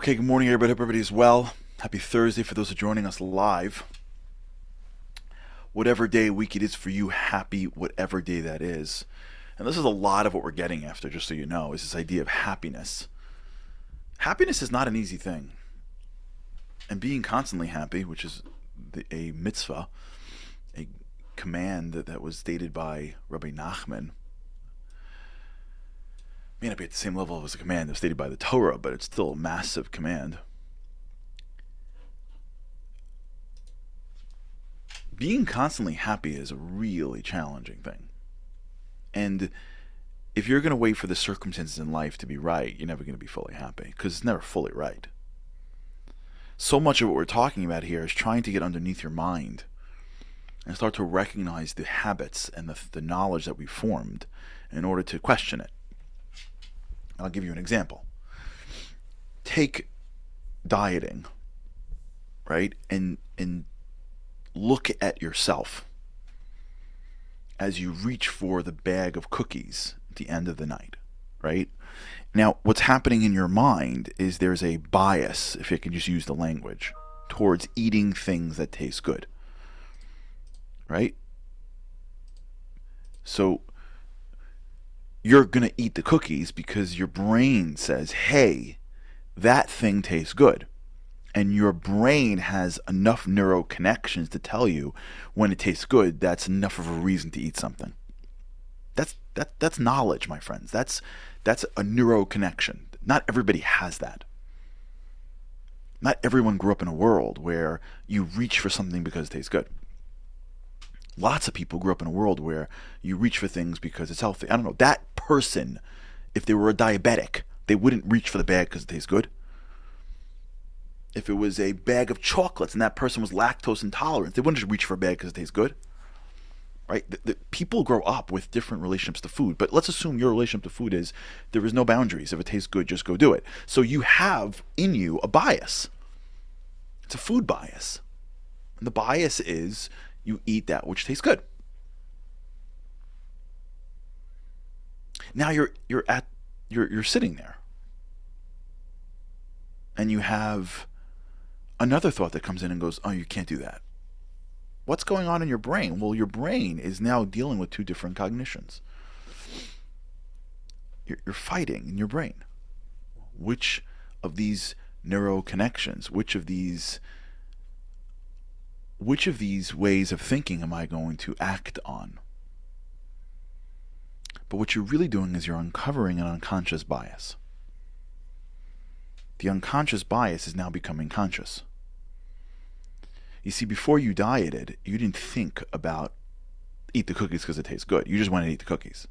Okay, good morning, everybody. Hope everybody's well. Happy Thursday for those who are joining us live. Whatever day, week it is for you, happy whatever day that is. And this is a lot of what we're getting after, just so you know, is this idea of happiness. Happiness is not an easy thing. And being constantly happy, which is a mitzvah, a command that was stated by Rabbi Nachman, may not be at the same level as a command that was stated by the Torah, but it's still a massive command. Being constantly happy is a really challenging thing. And if you're going to wait for the circumstances in life to be right, you're never going to be fully happy, because it's never fully right. So much of what we're talking about here is trying to get underneath your mind and start to recognize the habits and the knowledge that we formed in order to question it. I'll give you an example. Take dieting, right? And look at yourself as you reach for the bag of cookies at the end of the night, right? Now, what's happening in your mind is there's a bias, if you can just use the language, towards eating things that taste good, right? So you're going to eat the cookies because your brain says, hey, that thing tastes good. And your brain has enough neuroconnections to tell you when it tastes good, that's enough of a reason to eat something. That's knowledge, my friends. That's a neuroconnection. Not everybody has that. Not everyone grew up in a world where you reach for something because it tastes good. Lots of people grew up in a world where you reach for things because it's healthy. I don't know, that person, if they were a diabetic, they wouldn't reach for the bag because it tastes good. If it was a bag of chocolates and that person was lactose intolerant, they wouldn't just reach for a bag because it tastes good. Right? The people grow up with different relationships to food, but let's assume your relationship to food is there is no boundaries. If it tastes good, just go do it. So you have in you a bias. It's a food bias. And the bias is you eat that which tastes good. Now you're sitting there, and you have another thought that comes in and goes, oh, you can't do that. What's going on in your brain? Well, your brain is now dealing with two different cognitions. You're fighting in your brain. Which of these neuroconnections, which of these ways of thinking am I going to act on? But what you're really doing is you're uncovering an unconscious bias. The unconscious bias is now becoming conscious. You see, before you dieted, you didn't think about eat the cookies because it tastes good. You just went and eat the cookies.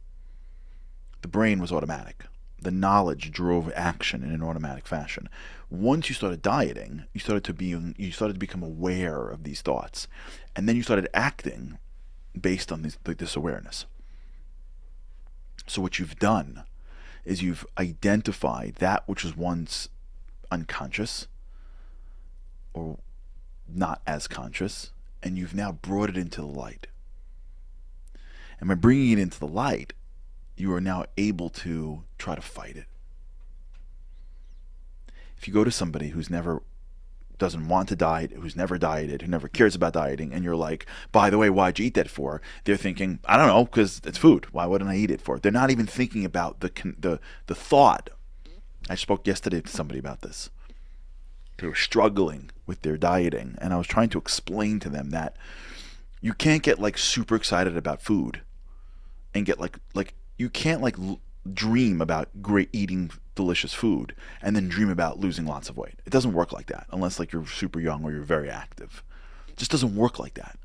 The brain was automatic. The knowledge drove action in an automatic fashion. Once you started dieting, you started to become aware of these thoughts, and then you started acting based on this awareness. So what you've done is you've identified that which was once unconscious or not as conscious, and you've now brought it into the light. And by bringing it into the light, you are now able to try to fight it. If you go to somebody who's doesn't want to diet, who's never dieted, who never cares about dieting, and you're like, by the way, why'd you eat that for? They're thinking, I don't know, because it's food. Why wouldn't I eat it for? They're not even thinking about the thought. I spoke yesterday to somebody about this. They were struggling with their dieting, and I was trying to explain to them that you can't get like super excited about food and get like you can't dream about great eating delicious food and then dream about losing lots of weight. It doesn't work like that unless like you're super young or you're very active. It just doesn't work like that.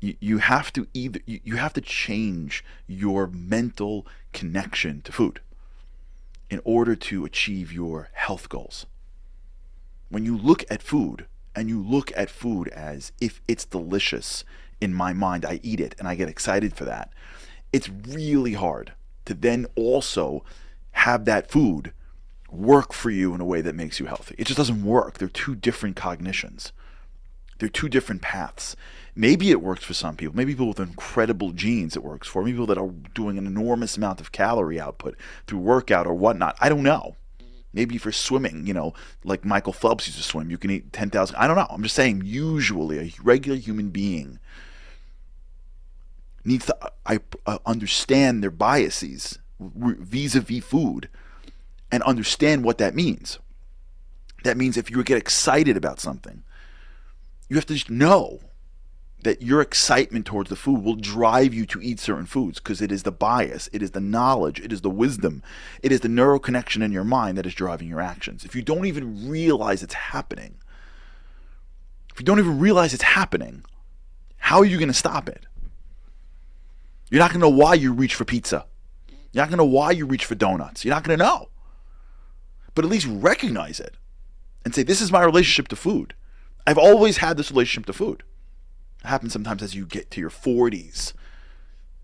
You have to you have to change your mental connection to food in order to achieve your health goals. When you look at food, and you look at food as if it's delicious, in my mind, I eat it and I get excited for that, it's really hard to then also have that food work for you in a way that makes you healthy. It just doesn't work. They're two different cognitions. They're two different paths. Maybe it works for some people. Maybe people with incredible genes it works for. Maybe people that are doing an enormous amount of calorie output through workout or whatnot. I don't know. Maybe for swimming, like Michael Phelps used to swim, you can eat 10,000. I don't know. I'm just saying, usually a regular human being needs to understand their biases vis-a-vis food and understand what that means. That means if you get excited about something, you have to just know that your excitement towards the food will drive you to eat certain foods because it is the bias, it is the knowledge, it is the wisdom, it is the neural connection in your mind that is driving your actions. If you don't even realize it's happening, how are you going to stop it? You're not going to know why you reach for pizza. You're not going to know why you reach for donuts. You're not going to know. But at least recognize it and say, this is my relationship to food. I've always had this relationship to food. It happens sometimes as you get to your 40s.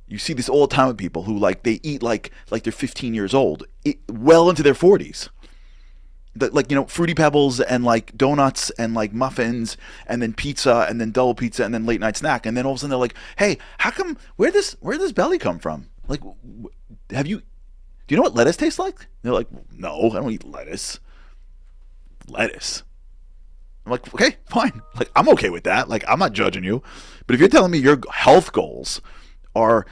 You see this all the time with people who they eat like they're 15 years old, well into their 40s. Fruity Pebbles and donuts and muffins and then pizza and then double pizza and then late night snack, and then all of a sudden they're like, hey, how come where did this belly come from? Do you know what lettuce tastes like? And they're like, no, I don't eat lettuce. I'm like, okay, fine. I'm okay with that. I'm not judging you. But if you're telling me your health goals are,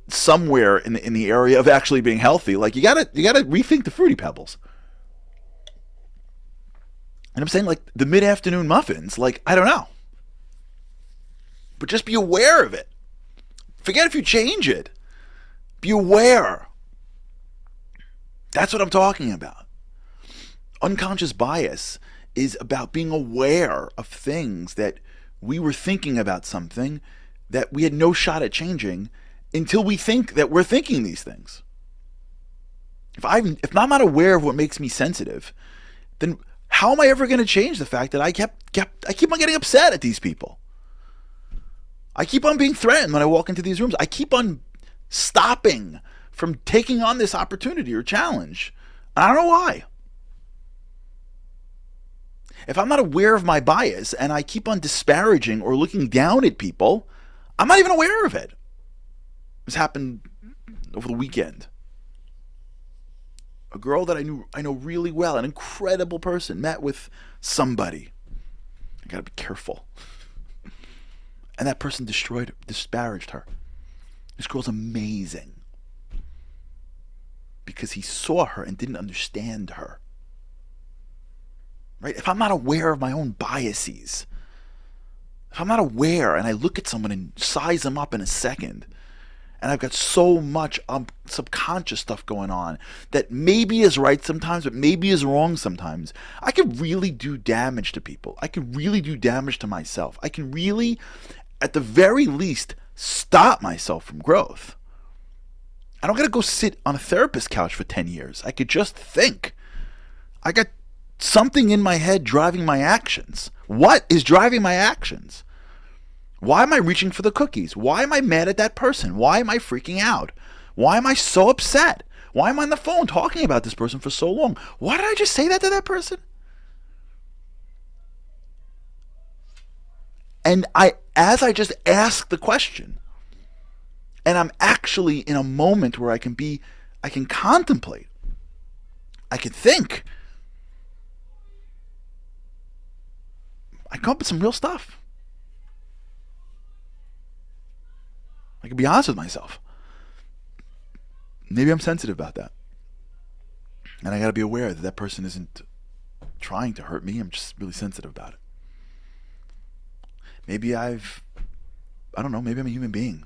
somewhere in the area of actually being healthy, you gotta rethink the Fruity Pebbles. And I'm saying the mid-afternoon muffins, I don't know. But just be aware of it. Forget if you change it. Be aware. That's what I'm talking about. Unconscious bias is about being aware of things that we were thinking about something that we had no shot at changing until we think that we're thinking these things. If I'm not aware of what makes me sensitive, then how am I ever going to change the fact that I keep on getting upset at these people? I keep on being threatened when I walk into these rooms. I keep on stopping from taking on this opportunity or challenge. I don't know why. If I'm not aware of my bias and I keep on disparaging or looking down at people, I'm not even aware of it. This happened over the weekend. A girl that I know really well, an incredible person, met with somebody. I gotta be careful. And that person disparaged her. This girl's amazing. Because he saw her and didn't understand her. Right? If I'm not aware of my own biases, if I'm not aware and I look at someone and size them up in a second, and I've got so much subconscious stuff going on that maybe is right sometimes, but maybe is wrong sometimes, I could really do damage to people. I could really do damage to myself. I can really, at the very least, stop myself from growth. I don't got to go sit on a therapist couch for 10 years. I could just think. I got something in my head driving my actions. What is driving my actions? Why am I reaching for the cookies? Why am I mad at that person? Why am I freaking out? Why am I so upset? Why am I on the phone talking about this person for so long? Why did I just say that to that person? And as I just ask the question, and I'm actually in a moment where I can contemplate, I can think, I come up with some real stuff. I can be honest with myself. Maybe I'm sensitive about that. And I got to be aware that person isn't trying to hurt me. I'm just really sensitive about it. Maybe I don't know, maybe I'm a human being.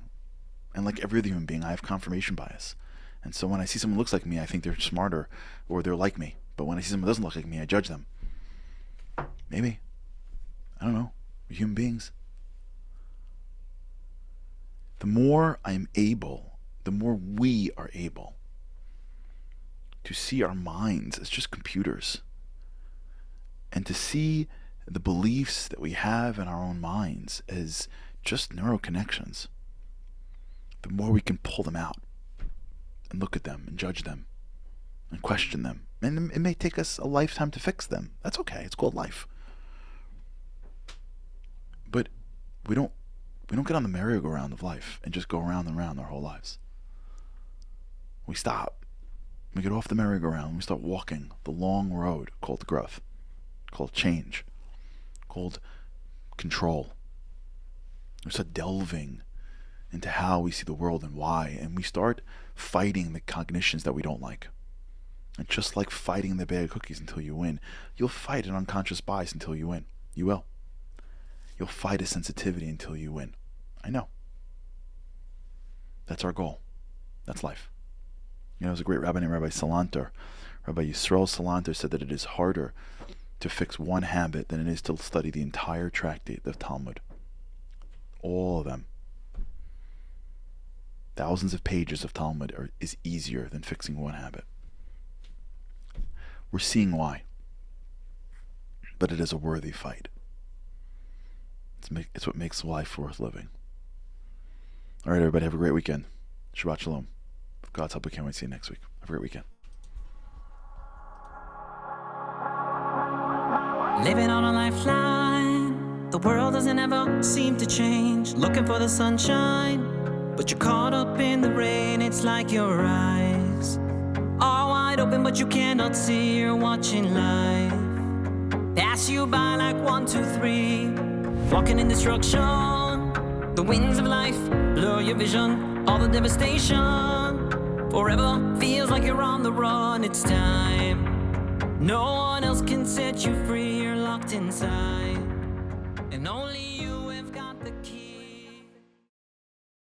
And like every other human being, I have confirmation bias. And so when I see someone who looks like me, I think they're smarter or they're like me. But when I see someone who doesn't look like me, I judge them. Maybe. I don't know. We're human beings. The more I'm able, the more we are able to see our minds as just computers and to see the beliefs that we have in our own minds as just neural connections, the more we can pull them out and look at them and judge them and question them. And it may take us a lifetime to fix them. That's okay. It's called life. But we don't get on the merry-go-round of life and just go round and round our whole lives. We stop. We get off the merry-go-round. We start walking the long road called growth, called change, called control. We start delving into how we see the world and why, and we start fighting the cognitions that we don't like. And just like fighting the bag of cookies until you win, you'll fight an unconscious bias until you win. You will. You'll fight a sensitivity until you win. I know. That's our goal. That's life. You know, there's a great rabbi named Rabbi Salanter. Rabbi Yisrael Salanter said that it is harder to fix one habit than it is to study the entire tractate of Talmud. All of them. Thousands of pages of Talmud is easier than fixing one habit. We're seeing why. But it is a worthy fight. It's what makes life worth living. All right, everybody, have a great weekend. Shabbat Shalom. With God's help, we can't wait to see you next week. Have a great weekend. Living on a lifeline, the world doesn't ever seem to change. Looking for the sunshine, but you're caught up in the rain. It's like your eyes are wide open, but you cannot see. You're watching life pass you by like 1, 2, 3. Walking in destruction, the winds of life blur your vision. All the devastation forever feels like you're on the run. It's time. No one else can set you free, you're locked inside.